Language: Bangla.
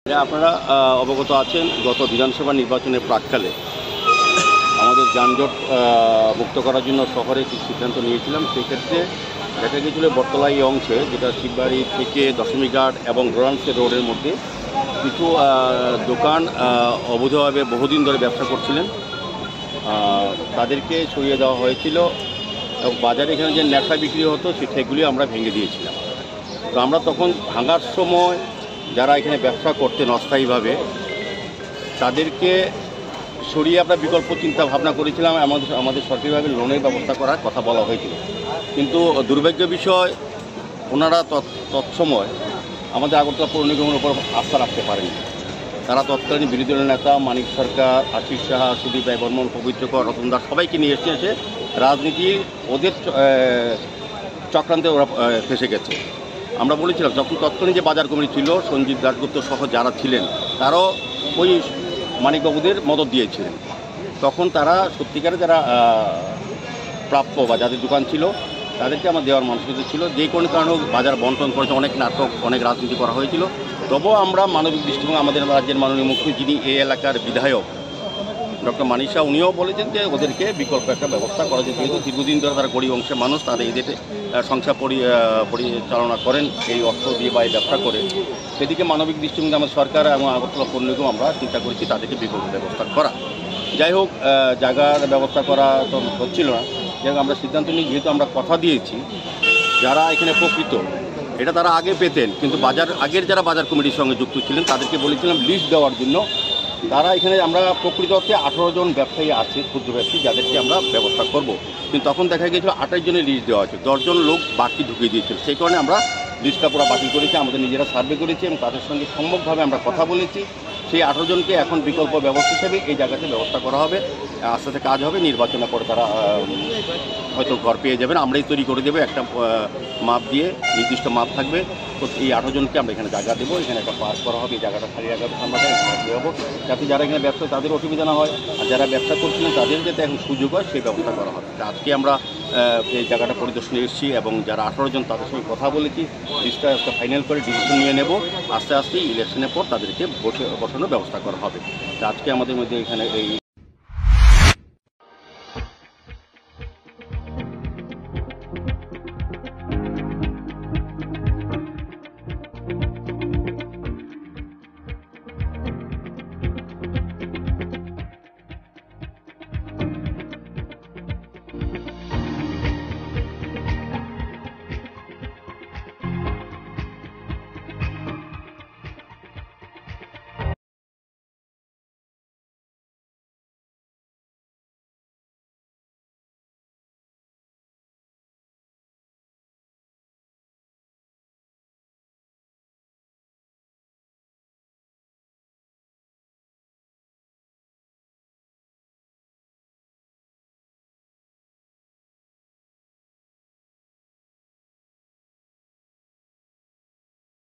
আপনারা অবগত আছেন গত বিধানসভা নির্বাচনের প্রাক্কালে আমাদের যানজট মুক্ত করার জন্য শহরে কিছু সিদ্ধান্ত নিয়েছিলাম। সেক্ষেত্রে দেখা গিয়েছিল বটতলা এই অংশে, যেটা শিববাড়ি থেকে দশমীঘাট এবং রোলান্সের রোডের মধ্যে কিছু দোকান অবৈধভাবে বহুদিন ধরে ব্যবসা করছিলেন, তাদেরকে সরিয়ে দেওয়া হয়েছিল এবং বাজারে এখানে যে নেশা বিক্রি হতো সেগুলি আমরা ভেঙে দিয়েছিলাম। তো আমরা তখন ভাঙার সময় যারা এখানে ব্যবসা করতেন অস্থায়ীভাবে তাদেরকে সরিয়ে আমরা বিকল্প চিন্তা ভাবনা করেছিলাম, আমাদের সরকারিভাবে লোনের ব্যবস্থা করার কথা বলা হয়েছিল। কিন্তু দুর্ভাগ্য বিষয়, ওনারা তৎসময় আমাদের আগরতলা পৌর নিগমের উপর আস্থা রাখতে পারেনি। তারা তৎকালীন বিরোধী দলের নেতা মানিক সরকার, আশিস সাহা, সুদীপ রায় বর্মন, পবিত্রকর, রতন দাস সবাইকে নিয়ে এসে রাজনীতি ওদের চক্রান্তে ওরা ফেসে গেছে। আমরা বলেছিলাম যখন তৎকালীন যে বাজার কমিটি ছিল, সঞ্জীব দাশগুপ্ত সহ যারা ছিলেন তারাও ওই মানিকবাবুদের মদত দিয়েছিলেন। তখন তারা সত্যিকারে যারা প্রাপ্য বা যাদের দোকান ছিল তাদেরকে আমার দেওয়ার মানসিকতা ছিল। যে কোনো কারণে বাজার বন্টন করেছে, অনেক নাটক, অনেক রাজনীতি করা হয়েছিল। তবুও আমরা মানবিক দৃষ্টিভঙ্গি, আমাদের রাজ্যের মাননীয় মুখ্যমন্ত্রী যিনি এই এলাকার বিধায়ক ডক্টর মানিক শাহ, উনিও বলেছেন যে ওদেরকে বিকল্প একটা ব্যবস্থা করা যায়। যেহেতু দীর্ঘদিন ধরে তারা গরিব অংশের মানুষ, তাদের এদের সংসার পরিচালনা করেন এই অর্থ দিয়ে বা এই ব্যবসা করে, সেদিকে মানবিক দৃষ্টিভঙ্গি আমাদের সরকার এবং আগরতলা পৌর নিগম আমরা চিন্তা করেছি তাদেরকে বিকল্প ব্যবস্থা করা। যাই হোক, জায়গার ব্যবস্থা করা তো হচ্ছিল না। যাই হোক, আমরা সিদ্ধান্ত নিই, যেহেতু আমরা কথা দিয়েছি যারা এখানে প্রকৃত এটা তারা আগে পেতেন, কিন্তু আগের যারা বাজার কমিটির সঙ্গে যুক্ত ছিলেন তাদেরকে বলেছিলাম লিস্ট দেওয়ার জন্য। তারা এখানে আমরা প্রকৃত অর্থে 18 জন ব্যবসায়ী আছে, ক্ষুদ্র ব্যবসায়ী, যাদেরকে আমরা ব্যবস্থা করব। কিন্তু তখন দেখা গিয়েছিল 28 জনের লিস্ট দেওয়া হয়েছে, 10 জন লোক বাকি ঢুকিয়ে দিয়েছিল। সেই কারণে আমরা লিস্টটা পুরো বাতিল করেছি, আমাদের নিজেরা সার্ভে করেছি এবং তাদের সঙ্গে সম্যকভাবে আমরা কথা বলেছি। সেই 18 জনকে এখন বিকল্প ব্যবস্থা হিসেবে এই জায়গাতে ব্যবস্থা করা হবে। আস্তে আস্তে কাজ হবে, নির্বাচনের পরে তারা হয়তো ঘর পেয়ে যাবেন। আমরাই তৈরি করে দেবো একটা মাপ দিয়ে, নির্দিষ্ট মাপ থাকবে। তো এই 18 জনকে আমরা এখানে জায়গা দেবো, এখানে একটা পার্ক করা হবে, এই জায়গাটা খালি জায়গা আমরা দেবো, যাতে যারা এখানে ব্যবসা তাদের অসুবিধা না হয়, আর যারা ব্যবসা করছিলেন তাদের যাতে এখন সুযোগ হয় সেই ব্যবস্থা করা হবে। আজকে আমরা এই জায়গাটা পরিদর্শনে এসেছি এবং যারা 18 জন তাদের সঙ্গে কথা বলেছি, লিস্টটা একটা ফাইনাল করে ডিসিশন নিয়ে নেব। আস্তে আস্তে ইলেকশনের পর তাদেরকে বসানোর ব্যবস্থা করা হবে। আজকে আমাদের মধ্যে এখানে এই